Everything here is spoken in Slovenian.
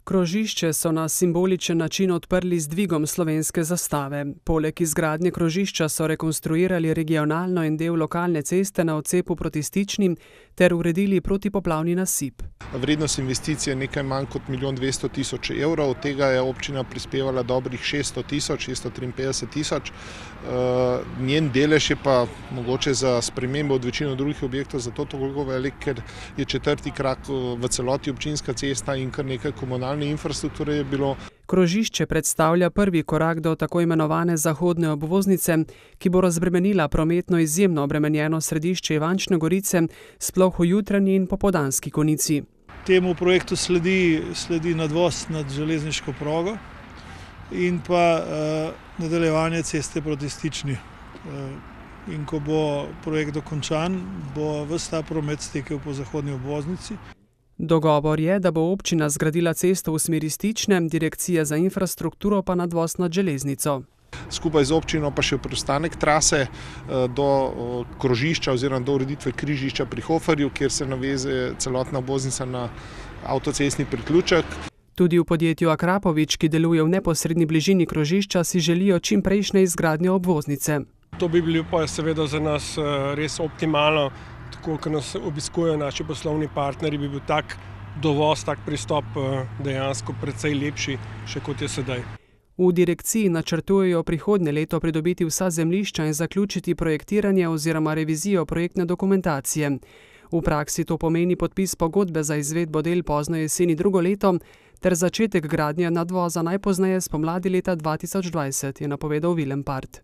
Krožišče so na simboličen način odprli z dvigom slovenske zastave. Poleg izgradnje krožišča so rekonstruirali regionalno in del lokalne ceste na odcepu proti Stični ter uredili protipoplavni nasip. Vrednost investicije je nekaj manj kot 1 200 000 evrov, od tega je občina prispevala dobrih 600 000, 653 000. Njen delež je pa mogoče za spremembo od večino drugih objektov zato toliko velik, ker je četrti krak v celoti občinska cesta in kar nekaj komunalne infrastrukture je bilo. Krožišče predstavlja prvi korak do tako imenovane zahodne obvoznice, ki bo razbremenila prometno izjemno obremenjeno središče Ivančne Gorice, sploh v jutranji in popoldanski konici. Temu projektu sledi nadvoz nad železniško progo in pa nadaljevanje ceste proti Stični. In ko bo projekt dokončan, bo ves ta promet stekel po zahodni obvoznici. Dogovor je, da bo občina zgradila cesto v smeri Stične, direkcija za infrastrukturo pa nadvoz nad železnico. Skupaj z občino pa še preostanek trase do krožišča oziroma do ureditve križišča pri Hoferju, kjer se naveze celotna obvoznica na avtocestni priključek. Tudi v podjetju Akrapovič, ki deluje v neposredni bližini krožišča, si želijo čimprejšnje izgradnje obvoznice. To bi bilo pa seveda za nas res optimalno. Tako, ko nas obiskujejo naši poslovni partnerji, bi bil tak dovoz, tak pristop dejansko precej lepši, še kot je sedaj. V direkciji načrtujejo prihodnje leto pridobiti vsa zemljišča in zaključiti projektiranje oziroma revizijo projektne dokumentacije. V praksi to pomeni podpis pogodbe za izvedbo del pozno jeseni drugo leto ter začetek gradnje nadvoza najpozneje spomladi leta 2020, je napovedal Vilempart.